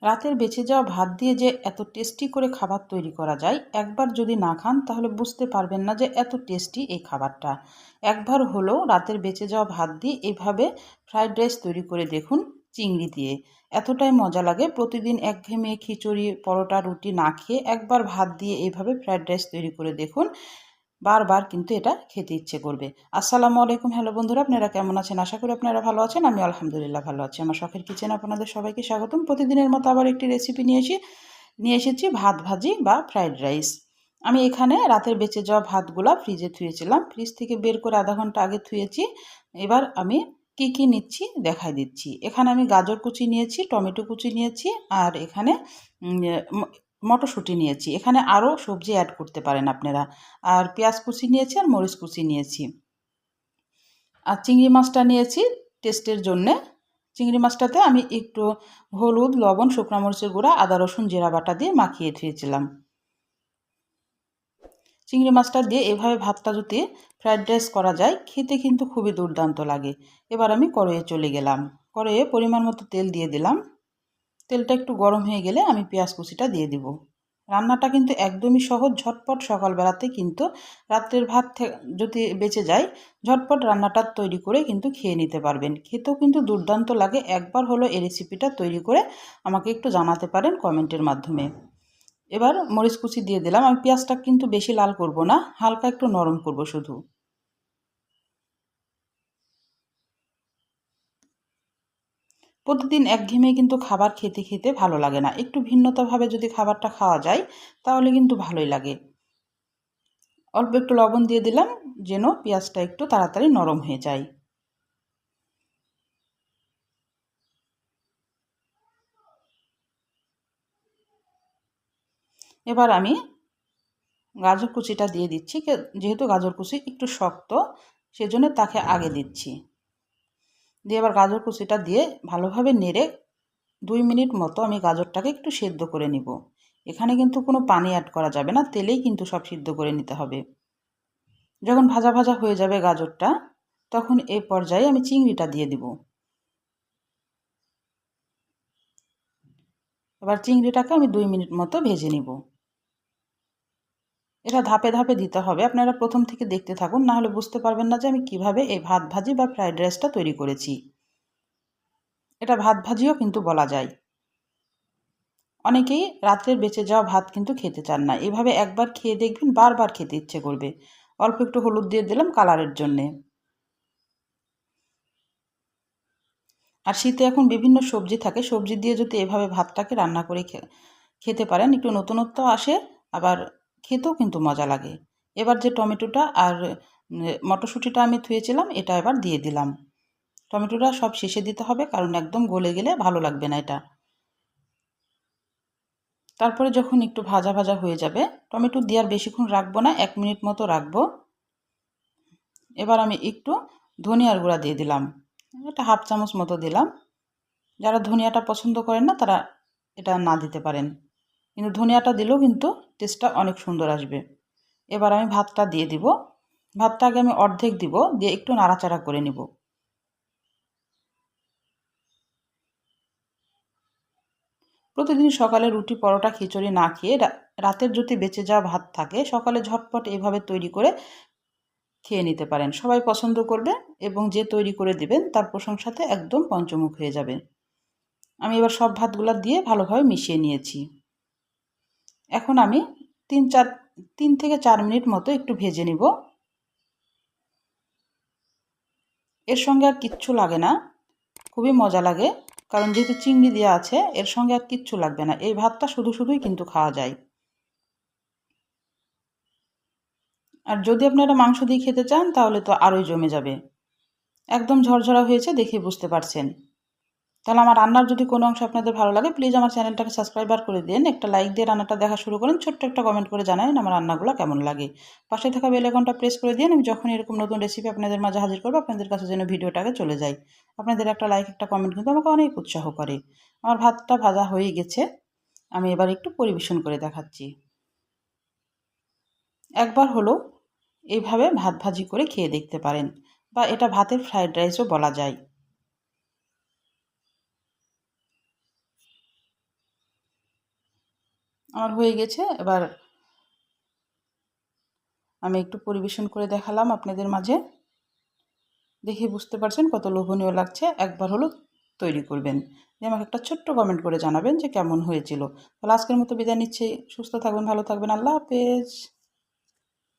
রাতের বেঁচে যাওয়া ভাত দিয়ে যে এত টেস্টি করে খাবার তৈরি করা যায়, একবার যদি না খান তাহলে বুঝতে পারবেন না যে এত টেস্টি এই খাবারটা। একবার হলেও রাতের বেঁচে যাওয়া ভাত দিয়ে এইভাবে ফ্রাইড রাইস তৈরি করে দেখুন, চিংড়ি দিয়ে। এতটাই মজা লাগে। প্রতিদিন একঘেয়েমি খিচুড়ি, পরোটা, রুটি না খেয়ে একবার ভাত দিয়ে এইভাবে ফ্রাইড রাইস তৈরি করে দেখুন, বারবার কিন্তু এটা খেতে ইচ্ছে করবে। আসসালামু আলাইকুম, হ্যালো বন্ধুরা, আপনারা কেমন আছেন? আশা করি আপনারা ভালো আছেন। আমি আলহামদুলিল্লাহ ভালো আছি। আমার শখের কিচেনে আপনাদের সবাইকে স্বাগতম। প্রতিদিনের মতো আবার একটি রেসিপি নিয়ে এসেছি, ভাত ভাজি বা ফ্রাইড রাইস। আমি এখানে রাতের বেঁচে যাওয়া ভাতগুলা ফ্রিজে থুয়েছিলাম, ফ্রিজ থেকে বের করে আধা ঘন্টা আগে থুয়েছি। এবার আমি কি নিচ্ছি দেখাই দিচ্ছি। এখানে আমি গাজর কুচি নিয়েছি, টমেটো কুচি নিয়েছি, আর এখানে মটরশুঁটি নিয়েছি। এখানে আরও সবজি অ্যাড করতে পারেন আপনারা। আর পেঁয়াজ কুচি নিয়েছি, আর মরিচ কুচি নিয়েছি। আর চিংড়ি মাছটা নিয়েছি টেস্টের জন্যে। চিংড়ি মাছটাতে আমি একটু হলুদ, লবণ, শুকনো মরিচের গুঁড়া, আদা রসুন জিরা বাটা দিয়ে মাখিয়ে ধুয়েছিলাম। চিংড়ি মাছটা দিয়ে এভাবে ভাতটা যদি ফ্রাইড রাইস করা যায়, খেতে কিন্তু খুবই দুর্দান্ত লাগে। এবার আমি কড়াইয়ে চলে গেলাম। কড়াইয়ে পরিমাণ মতো তেল দিয়ে দিলাম। তেলটা একটু গরম হয়ে গেলে আমি পেঁয়াজ কুচিটা দিয়ে দিব। রান্নাটা কিন্তু একদমই সহজ, ঝটপট। সকালবেলাতে কিন্তু রাত্রের ভাত যদি বেঁচে যায়, ঝটপট রান্নাটা তৈরি করে কিন্তু খেয়ে নিতে পারবেন। খেতেও কিন্তু দুর্দান্ত লাগে। একবার হলো এই রেসিপিটা তৈরি করে আমাকে একটু জানাতে পারেন কমেন্টের মাধ্যমে। এবার মরিচ কুচি দিয়ে দিলাম। আমি পেঁয়াজটা কিন্তু বেশি লাল করব না, হালকা একটু নরম করব শুধু। প্রতিদিন একঘেয়েমি কিন্তু খাবার খেতে খেতে ভালো লাগে না। একটু ভিন্নতাভাবে যদি খাবারটা খাওয়া যায় তাহলে কিন্তু ভালোই লাগে। অল্প একটু লবণ দিয়ে দিলাম, যেন পেঁয়াজটা একটু তাড়াতাড়ি নরম হয়ে যায়। এবার আমি গাজর কুচিটা দিয়ে দিচ্ছি। যেহেতু গাজর কুচি একটু শক্ত, সেজন্য তাকে আগে দিচ্ছি। দিয়ে এবার গাজর কুচিটা দিয়ে ভালোভাবে নেড়ে 2 মিনিট মতো আমি গাজরটাকে একটু সেদ্ধ করে নিব। এখানে কিন্তু কোনো পানি অ্যাড করা যাবে না, তেলেই কিন্তু সব সিদ্ধ করে নিতে হবে। যখন ভাজা ভাজা হয়ে যাবে গাজরটা, তখন এই পর্যায়ে আমি চিংড়িটা দিয়ে দিব। এবার চিংড়িটাকে আমি 2 মিনিট মতো ভেজে নিব। এটা ধাপে ধাপে দিতে হবে। আপনারা প্রথম থেকে দেখতে থাকুন, না হলে বুঝতে পারবেন না যে আমি কিভাবে এই ভাত ভাজি বা ফ্রাইড রাইসটা তৈরি করেছি। এটা ভাত ভাজিও কিন্তু বলা যায়। অনেকেই রাত্রের বেঁচে যাওয়া ভাত কিন্তু খেতে চান না। এভাবে একবার খেয়ে দেখবেন, বারবার খেতে ইচ্ছে করবে। অল্প একটু হলুদ দিয়ে দিলাম কালারের জন্যে। আর শীতে এখন বিভিন্ন সবজি থাকে, সবজি দিয়ে যদি এভাবে ভাতটাকে রান্না করে খেতে পারেন, একটু নতুনত্ব আসে, আবার খেতেও কিন্তু মজা লাগে। এবার যে টমেটোটা আর মটরশুঁটিটা আমি ধুয়েছিলাম, এটা এবার দিয়ে দিলাম। টমেটোটা সব শেষে দিতে হবে, কারণ একদম গলে গেলে ভালো লাগবে না এটা। তারপরে যখন একটু ভাজা ভাজা হয়ে যাবে, টমেটো দিয়ে আর বেশিক্ষণ রাখবো না, 1 মিনিট মতো রাখবো। এবার আমি একটু ধনিয়ার গুঁড়া দিয়ে দিলাম, এটা হাফ চামচ মতো দিলাম। যারা ধনিয়াটা পছন্দ করেন না তারা এটা না দিতে পারেন, কিন্তু ধনিয়াটা দিলেও কিন্তু টেস্টটা অনেক সুন্দর আসবে। এবার আমি ভাতটা দিয়ে দিব। ভাতটা আগে আমি অর্ধেক দিব, দিয়ে একটু নাড়াচাড়া করে নিব। প্রতিদিন সকালে রুটি, পরোটা, খিচুড়ি না খেয়ে রাতের যদি বেঁচে যাওয়া ভাত থাকে, সকালে ঝটপট এভাবে তৈরি করে খেয়ে নিতে পারেন। সবাই পছন্দ করবে, এবং যে তৈরি করে দিবেন তার প্রশংসাতে একদম পঞ্চমুখ হয়ে যাবে। আমি এবার সব ভাতগুলা দিয়ে ভালোভাবে মিশিয়ে নিয়েছি। এখন আমি 3 থেকে 4 মিনিট মতো একটু ভেজে নিব। এর সঙ্গে আর কিচ্ছু লাগে না, খুবই মজা লাগে। কারণ যেহেতু চিংড়ি দেওয়া আছে, এর সঙ্গে আর কিচ্ছু লাগবে না। এই ভাতটা শুধুই কিন্তু খাওয়া যায়। আর যদি আপনারা মাংস দিয়ে খেতে চান তাহলে তো আরোই জমে যাবে। একদম ঝরঝরা হয়েছে, দেখে বুঝতে পারছেন। তাহলে আমার রান্নার যদি কোনো অংশ আপনাদের ভালো লাগে, প্লিজ আমার চ্যানেলটাকে সাবস্ক্রাইবার করে দিন, একটা লাইক দিয়ে রান্নাটা দেখা শুরু করেন, ছোট্ট একটা কমেন্ট করে জানান আমার রান্নাগুলো কেমন লাগে। পাশে থাকা বেল আইকনটা প্রেস করে দিন, আমি যখন এরকম নতুন রেসিপি আপনাদের মাঝে হাজির করবো, আপনাদের কাছে যেন ভিডিওটাকে চলে যায়। আপনাদের একটা লাইক, একটা কমেন্ট কিন্তু আমাকে অনেক উৎসাহ করে। আমার ভাতটা ভাজা হয়ে গেছে, আমি এবার একটু পরিবেশন করে দেখাচ্ছি। একবার হলো এইভাবে ভাত ভাজি করে খেয়ে দেখতে পারেন, বা এটা ভাতের ফ্রাইড রাইসও বলা যায়। আমার হয়ে গেছে। এবার আমি একটু পরিবেশন করে দেখালাম আপনাদের মাঝে। দেখে বুঝতে পারছেন কত লোভনীয় লাগছে। একবার হলো তৈরি করবেন। দিয়ে আমাকে একটা ছোট্ট কমেন্ট করে জানাবেন যে কেমন হয়েছিল। তাহলে আজকের মতো বিদায় নিচ্ছি। সুস্থ থাকবেন, ভালো থাকবেন। আল্লাহ হাফেজ।